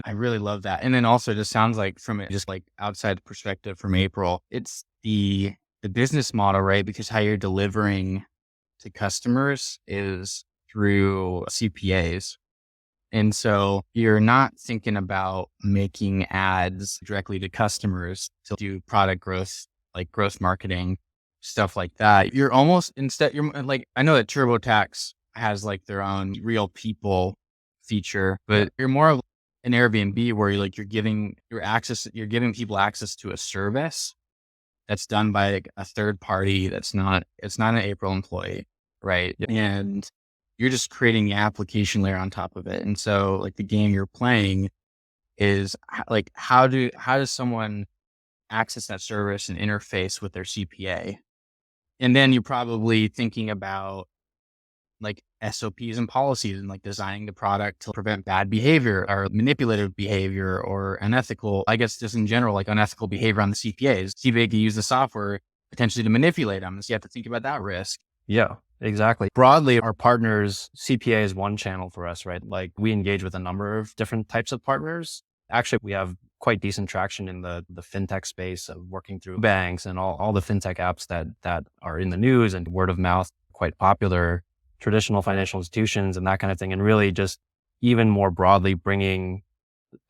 I really love that. And then also it just sounds like from it, just like outside perspective from April, it's the business model, right? Because how you're delivering to customers is through CPAs. And so you're not thinking about making ads directly to customers to do product growth, like growth marketing, stuff like that. You're almost instead, you're like, I know that TurboTax has like their own real people feature, Yeah. but you're more of an Airbnb where you're giving people access to a service that's done by like a third party. It's not an April employee. Right. Yeah. And you're just creating the application layer on top of it. And so like the game you're playing is like, how does someone access that service and interface with their CPA? And then you're probably thinking about like SOPs and policies and like designing the product to prevent bad behavior or manipulative behavior or unethical, I guess just in general, like unethical behavior on the CPAs. CPA can use the software potentially to manipulate them. So you have to think about that risk. Yeah, exactly. Broadly, our partners, CPA is one channel for us, right? Like we engage with a number of different types of partners. Actually, we have quite decent traction in the fintech space of working through banks and all the fintech apps that are in the news and word of mouth, quite popular, traditional financial institutions and that kind of thing. And really just even more broadly bringing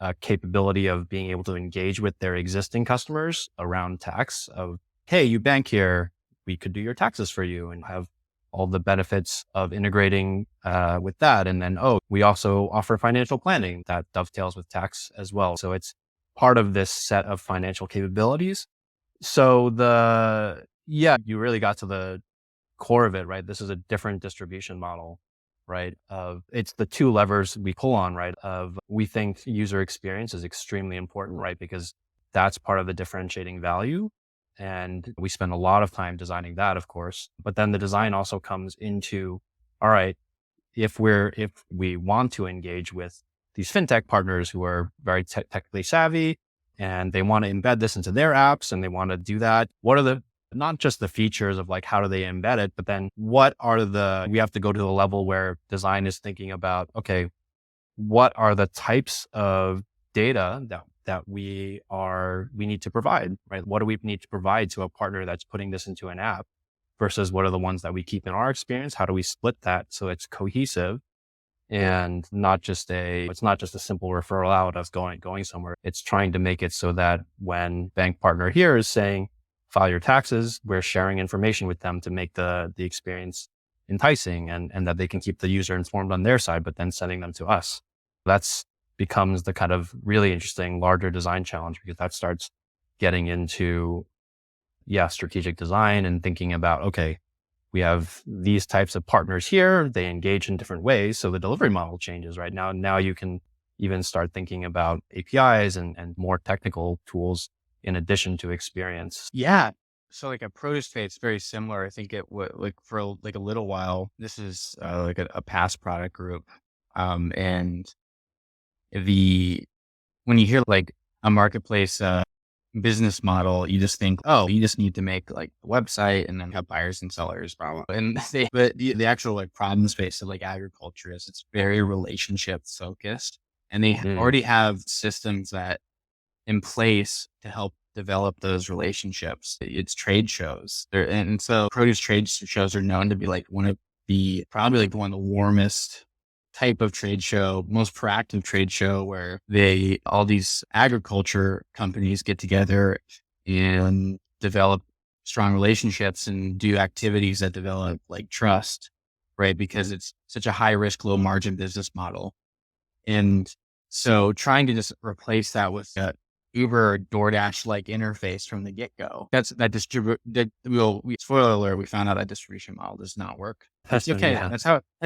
a capability of being able to engage with their existing customers around tax of, hey, you bank here, we could do your taxes for you and have all the benefits of integrating with that. And then, we also offer financial planning that dovetails with tax as well. So it's part of this set of financial capabilities. So you really got to the core of it, right? This is a different distribution model, right? It's the two levers we pull on, right? We think user experience is extremely important, right? Because that's part of the differentiating value. And we spend a lot of time designing that, of course, but then the design also comes into, all right, if we want to engage with these fintech partners who are very technically savvy and they want to embed this into their apps and they want to do that, what are not just the features of like, how do they embed it, but then we have to go to the level where design is thinking about, okay, what are the types of data that we need to provide, right? What do we need to provide to a partner that's putting this into an app versus what are the ones that we keep in our experience? How do we split that so it's cohesive and it's not just a simple referral out of going somewhere. It's trying to make it so that when bank partner here is saying, file your taxes, we're sharing information with them to make the experience enticing and that they can keep the user informed on their side, but then sending them to us. That's becomes the kind of really interesting larger design challenge because that starts getting into, strategic design and thinking about, okay, we have these types of partners here. They engage in different ways. So the delivery model changes right now. Now you can even start thinking about APIs and more technical tools in addition to experience. Yeah. So like a produce space, it's very similar. I think it would like for like a little while, this is like a past product group. And when you hear like a marketplace, business model, you just think, oh, you just need to make like a website and then have buyers and sellers, blah, blah. But the actual like problem space of like agriculture is it's very relationship focused and they already have systems that in place to help develop those relationships. It's trade shows there. And so produce trade shows are known to be like probably like one of the warmest type of trade show, most proactive trade show where all these agriculture companies get together and develop strong relationships and do activities that develop like trust, right? Because it's such a high risk, low margin business model. And so trying to just replace that with a Uber or DoorDash like interface from the get go. Spoiler alert, we found out that distribution model does not work. That's okay. Yeah. That's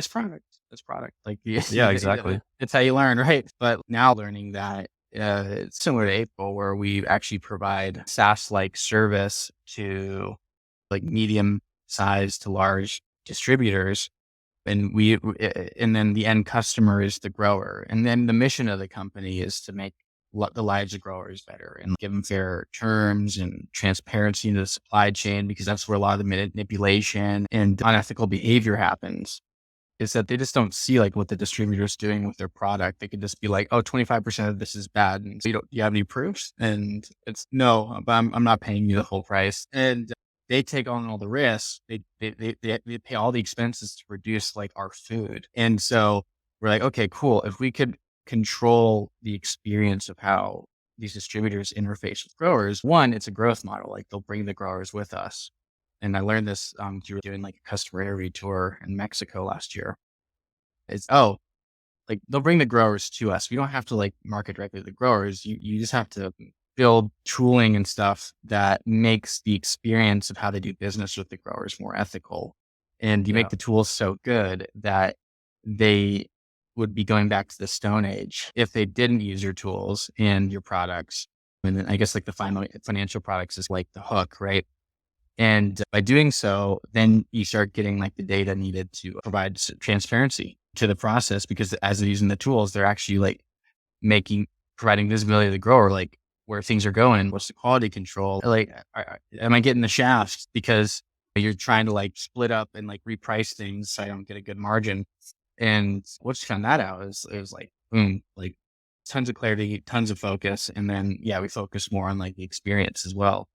product. That's product. Like, yeah, exactly. It's how you learn, right? But now learning that it's similar to April where we actually provide SaaS like service to like medium sized to large distributors. And then the end customer is the grower. And then the mission of the company is to make the lives of growers better and give them fair terms and transparency in the supply chain, because that's where a lot of the manipulation and unethical behavior happens. is that they just don't see like what the distributor's doing with their product. They could just be like, oh, 25% of this is bad. And so you have any proofs? And it's no, but I'm not paying you the whole price. And they take on all the risks. They pay all the expenses to produce like our food. And so we're like, okay, cool. If we could control the experience of how these distributors interface with growers, one, it's a growth model. Like they'll bring the growers with us. And I learned this through doing like a customer interview tour in Mexico last year. It's like they'll bring the growers to us. We don't have to like market directly to the growers. You just have to build tooling and stuff that makes the experience of how they do business with the growers more ethical. And you make Yeah. the tools so good that they would be going back to the Stone Age if they didn't use your tools and your products. And then I guess like the final financial products is like the hook, right? And by doing so, then you start getting like the data needed to provide transparency to the process, because as they're using the tools, they're actually like providing visibility to the grower, like where things are going, what's the quality control, like, am I getting the shafts? Because you're trying to like split up and like reprice things so I don't get a good margin. And once you found that out, it was like, boom, like tons of clarity, tons of focus. And then, yeah, we focus more on like the experience as well.